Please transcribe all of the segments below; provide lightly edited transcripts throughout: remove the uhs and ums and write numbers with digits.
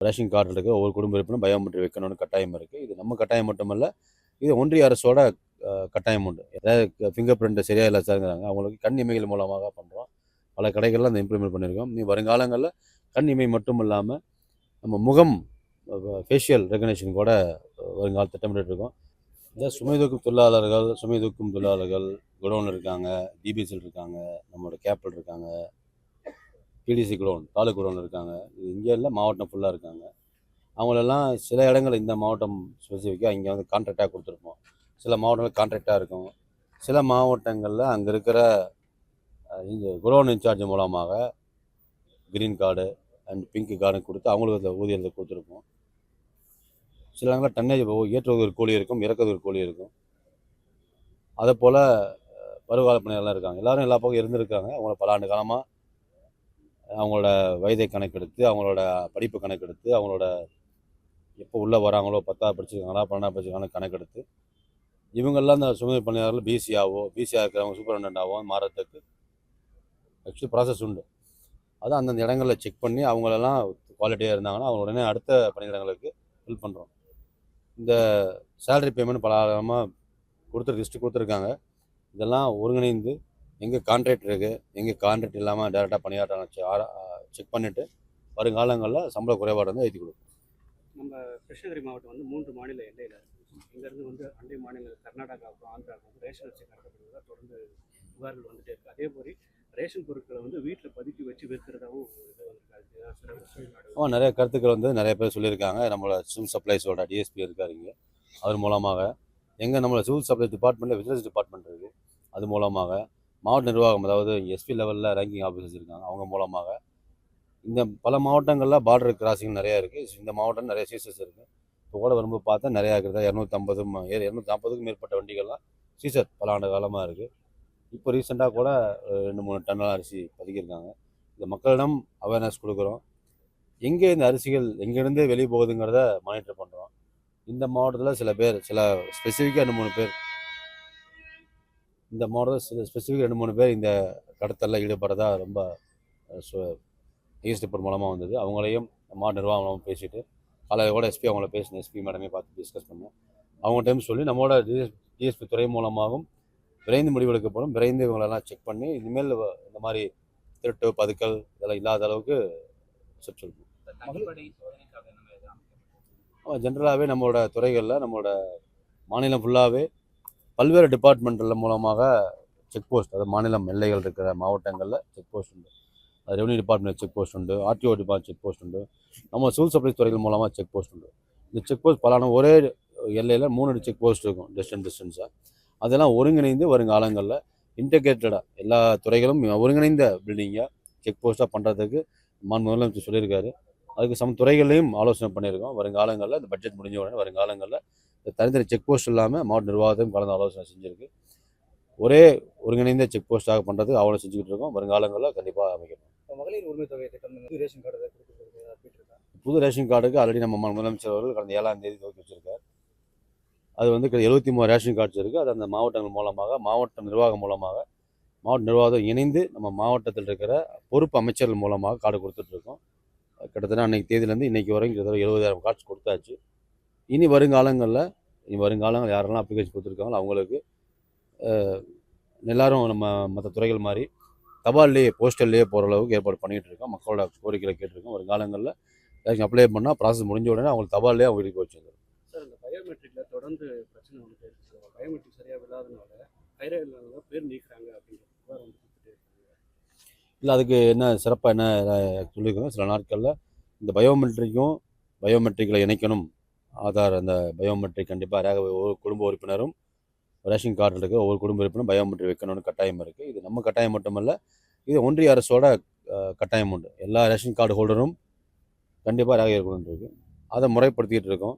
Ration card இருக்க ஒவ்வொரு குடும்ப உறுப்பினரும் பயோமெட்ரிக் வைக்கணும்னு கட்டாயம் இருக்குது. இது நம்ம கட்டாயம் மட்டுமல்ல, இது ஒன்றிய அரசோட கட்டாயம் உண்டு. ஏதாவது ஃபிங்கர் பிரிண்ட் சரியா இல்லை சார்ங்கிறாங்க, அவங்களுக்கு கண் இமைகள் மூலமாக பண்ணுறோம். பல கடைகளில் அந்த இம்ப்ளிமெண்ட் பண்ணியிருக்கோம். நீ வருங்காலங்களில் கண் இமை மட்டும் இல்லாமல் நம்ம முகம் ஃபேஷியல் ரெகக்னேஷன் கூட வருங்கால திட்டமிட்டு இருக்கோம். இந்த சுமை தூக்கும் தொழிலாளர்கள் குடோனில் இருக்காங்க, டிபிஎஸ்சில் இருக்காங்க, நம்மளோட கேப்பில் இருக்காங்க, பிடிசி குடோன் தாலுக் குடோனில் இருக்காங்க. இது இங்கே இல்லை, மாவட்டம் ஃபுல்லாக இருக்காங்க. அவங்களெல்லாம் சில இடங்கள் இந்த மாவட்டம் ஸ்பெசிஃபிக்காக இங்கே வந்து கான்ட்ராக்டாக கொடுத்துருப்போம். சில மாவட்டங்கள் கான்ட்ராக்டாக இருக்கும். சில மாவட்டங்களில் அங்கே இருக்கிற இங்கே குடோன் இன்சார்ஜ் மூலமாக green card and pink card கொடுத்து அவங்களுக்கு ஊதியத்தை கொடுத்துருப்போம். சில இடங்களில் டன்னேஜ் ஏற்றுவது ஒரு கூலி இருக்கும், இறக்குவது ஒரு கூலி இருக்கும். அதை போல் பருவகால பணியாளர்லாம் இருக்காங்க. எல்லோரும் எல்லா பக்கம் இருந்திருக்காங்க. அவங்கள பல ஆண்டு காலமாக அவங்களோட வயதை கணக்கெடுத்து, அவங்களோட படிப்பு கணக்கெடுத்து, அவங்களோட எப்போ உள்ளே வராங்களோ 10ஆவது படிச்சிருக்காங்களா 12ஆவது படிச்சிருக்காங்களா கணக்கெடுத்து இவங்கெல்லாம் இந்த சுமை பணியாளர்கள் பிசியாக இருக்கிறவங்க சூப்பரண்டாவோ மாறத்துக்கு ஆக்சுவலி ப்ராசஸ் உண்டு. அது அந்தந்த இடங்களில் செக் பண்ணி அவங்களெல்லாம் குவாலிட்டியாக இருந்தாங்கன்னா அவங்க உடனே அடுத்த பணியிடங்களுக்கு ஃபில் பண்ணுறோம். இந்த சேலரி பேமெண்ட் பல காலமாக லிஸ்ட்டு கொடுத்துருக்காங்க. இதெல்லாம் ஒருங்கிணைந்து எங்கே கான்ட்ராக்ட் இருக்குது, எங்கே கான்ட்ராக்ட் இல்லாமல் டேரெக்டாக பணியாற்ற செக் பண்ணிவிட்டு வருங்காலங்களில் சம்பள குறைபாடு வந்து ஏற்றி கொடுக்கும். நம்ம கிருஷ்ணகிரி மாவட்டம் வந்து 3 மாநில எல்லையில் இங்கேருந்து வந்து அண்டை மாநில கர்நாடகாவுக்கும் ஆந்திராவுக்கும் ரேஷன் அரிசி கடத்தப்படுவதாக தொடர்ந்து புகார்கள் வந்துட்டே இருக்குது. அதே மாதிரி ரேஷன் பொருட்களை வந்து வீட்டில் பதுக்கி வச்சு விற்கிறதாவும் இது வந்திருக்காரு. நிறைய கருத்துக்கள் வந்து நிறைய பேர் சொல்லியிருக்காங்க. நம்மளோட சிவில் சப்ளைஸோட டிஎஸ்பி இருக்காரு இங்கே, அவர் மூலமாக நம்மளோட சிவில் சப்ளைஸ் டிபார்ட்மெண்ட்டில் விஜிலன்ஸ் டிபார்ட்மெண்ட் இருக்குது, அது மூலமாக மாவட்ட நிர்வாகம், அதாவது எஸ்பி லெவலில் ரேங்கிங் ஆஃபீஸர்ஸ் இருக்காங்க, அவங்க மூலமாக இந்த பல மாவட்டங்களில் பார்டர் கிராசிங் நிறையா இருக்குது. இந்த மாவட்டம் நிறைய சீசர்ஸ் இருக்குது. இப்போ கூட வரும்போது பார்த்தா நிறையா இருக்கிறதா 240க்கும் மேற்பட்ட வண்டிகள்லாம் சீசர் பல ஆண்டு காலமாக இருக்குது. இப்போ ரீசெண்டாக கூட 2-3 டன்னெலாம் அரிசி பதுக்கியிருக்காங்க. இந்த மக்களிடம் அவேர்னஸ் கொடுக்குறோம். எங்கே இந்த அரிசிகள் எங்கேருந்து வெளியே போகுதுங்கிறத மானிட்டர் பண்ணுறோம். இந்த மாவட்டத்தில் சில ஸ்பெசிஃபிக்காக 2-3 பேர் இந்த மாவட்டத்தில் ஸ்பெசிஃபிக்காக 2-3 பேர் இந்த கடத்தலில் ஈடுபடுறதா ரொம்ப நியூஸ் பேப்பர் மூலமாக வந்தது. அவங்களையும் மாவட்ட நிர்வாகம் மூலமாக பேசிவிட்டு காலையில் கூட எஸ்பி அவங்கள பேசினேன். எஸ்பி மேடமே பார்த்து டிஸ்கஸ் பண்ணேன். அவங்க டைம் சொல்லி நம்மளோட டிஎஸ்பி துறை மூலமாகவும் விரைந்து முடிவெடுக்கப்படும். விரைந்து இவங்களெல்லாம் செக் பண்ணி இனிமேல் இந்த மாதிரி திருட்டு பதுக்கல் இதெல்லாம் இல்லாத அளவுக்கு ஸ்டெப் சொல்லணும். ஜென்ரலாகவே நம்மளோட துறைகளில் நம்மளோட மாநிலம் ஃபுல்லாகவே பல்வேறு டிபார்ட்மெண்ட்டில் மூலமாக செக் போஸ்ட், அதாவது மாநிலம் எல்லைகள் இருக்கிற மாவட்டங்களில் செக் போஸ்ட் உண்டு. அது ரெவன்யூ டிபார்ட்மெண்ட் செக் போஸ்ட் உண்டு, ஆர்டிஓ டிபார்ட்மெண்ட் செக் போஸ்ட் உண்டு, நம்ம சிவில் சப்ளைஸ் துறைகள் மூலமாக செக் போஸ்ட் உண்டு. இந்த செக் போஸ்ட் பலான ஒரே எல்லையில் 3 செக் போஸ்ட் இருக்கும் டிஸ்டன்ஸாக. அதெல்லாம் ஒருங்கிணைந்து வருங்காலங்களில் இன்டெகிரேட்டடாக எல்லா துறைகளும் ஒருங்கிணைந்த பில்டிங்காக செக் போஸ்ட்டாக பண்ணுறதுக்கு முதலமைச்சர் சொல்லியிருக்காரு. அதுக்கு துறைகளையும் ஆலோசனை பண்ணியிருக்கோம். வருங்காலங்களில் இந்த பட்ஜெட் முடிஞ்ச உடனே வருங்காலங்களில் தனித்தனி செக் போஸ்ட் இல்லாமல் மாவட்ட நிர்வாகத்தையும் கலந்து ஆலோசனை செஞ்சுருக்கு. ஒரே ஒருங்கிணைந்த செக் போஸ்ட்டாக பண்ணுறதுக்கு ஆவணம் செஞ்சுக்கிட்டு இருக்கோம். வருங்காலங்களில் கண்டிப்பாக அமைக்கணும். மகளிர் உரிமை தொகை திட்டம் ரேஷன் கார்டு புது ரேஷன் கார்டுக்கு ஆல்ரெடி நம்ம முதலமைச்சர் அவர்கள் கடந்த 7ஆம் தேதி துவக்கி வச்சிருக்கார். அது வந்து 73 ரேஷன் கார்ட்ஸ் இருக்குது. அது அந்த மாவட்டங்கள் மூலமாக மாவட்ட நிர்வாகம் மூலமாக மாவட்ட நிர்வாகம் இணைந்து நம்ம மாவட்டத்தில் இருக்கிற பொறுப்பு அமைச்சர்கள் மூலமாக கார்டு கொடுத்துட்ருக்கோம். கிட்டத்தட்ட அன்றைக்கி தேதியிலேருந்து இன்றைக்கி வரைக்கும் கிட்டத்தட்ட 70,000 கார்ட்ஸ் கொடுத்தாச்சு. இனி வருங்காலங்கள் யாரெல்லாம் அப்ளிகேஷன் கொடுத்துருக்காங்களோ அவங்களுக்கு எல்லோரும் நம்ம மற்ற துறைகள் மாதிரி தபால்லையே போஸ்டல்லையே போகிற அளவுக்கு ஏற்பாடு பண்ணிகிட்டு இருக்கோம். மக்களோட கோரிக்கைகளை கேட்டிருக்கோம். வருங்காலங்களில் யாருக்கும் அப்ளை பண்ணால் ப்ராசஸ் முடிஞ்ச உடனே அவங்களுக்கு தபால்லையே அவங்க வீட்டுக்கு வச்சுருந்தோம். சார், இந்த பயோமெட்ரிக்கில் தொடர்ந்து பிரச்சனை வந்துட்டு இருக்குது. பயோமெட்ரிக் சரியாக இல்லாதனால கைரேகையில் பேர் நீக்கிறாங்க அப்படிங்கிற புகார் வந்து கொடுத்துட்டு இருக்காங்க. இல்லை, அதுக்கு என்ன சிறப்பாக என்ன சொல்லியிருக்கோங்க, சில நாட்களில் இந்த பயோமெட்ரிக்கில் இணைக்கணும். ஆதார் அந்த பயோமெட்ரிக் கண்டிப்பாக ஒவ்வொரு குடும்ப உறுப்பினரும் ரேஷன் கார்டு இருக்க ஒவ்வொரு குடும்ப உறுப்பினரும் பயோமெட்ரிக் வைக்கணும்னு கட்டாயம் இருக்குது. இது நம்ம கட்டாயம் மட்டுமல்ல, இது ஒன்றிய அரசோட கட்டாயம் உண்டு. எல்லா ரேஷன் கார்டு ஹோல்டரும் கண்டிப்பாக ரேகை இருக்கணும்னு இருக்குது. அதை முறைப்படுத்திக்கிட்டு இருக்கோம்.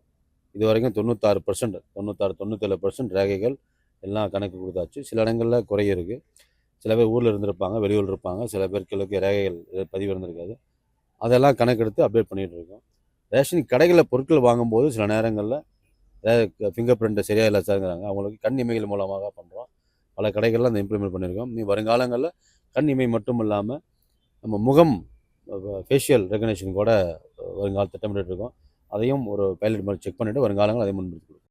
இது வரைக்கும் 97% ரேகைகள் எல்லாம் கணக்கு கொடுத்தாச்சு. சில இடங்களில் குறை இருக்குது. சில பேர் ஊரில் இருந்திருப்பாங்க, வெளியூரில் இருப்பாங்க, சில பேருக்கு ரேகைகள் பதிவு இருந்திருக்காது. அதெல்லாம் கணக்கெடுத்து அப்டேட் பண்ணிகிட்டு இருக்கோம். ரேஷன் கடைகளில் பொருட்கள் வாங்கும்போது சில நேரங்களில் ஃபிங்கர் பிரிண்ட் சரியாக இல்லை சார்ங்கிறாங்க, அவங்களுக்கு கண் இமைகள் மூலமாக பண்ணுறோம். பல கடைகளில் அந்த இம்ப்ளிமெண்ட் பண்ணியிருக்கோம். நீ வருங்காலங்களில் கண் இமை மட்டும் இல்லாமல் நம்ம முகம் ஃபேஷியல் ரெகக்னேஷன் கூட வருங்கால திட்டமிட்டு இருக்கோம். அதையும் ஒரு பைலட் மாதிரி செக் பண்ணிவிட்டு வருங்காலங்கள் அதை முன்படுத்தி கொடுப்போம்.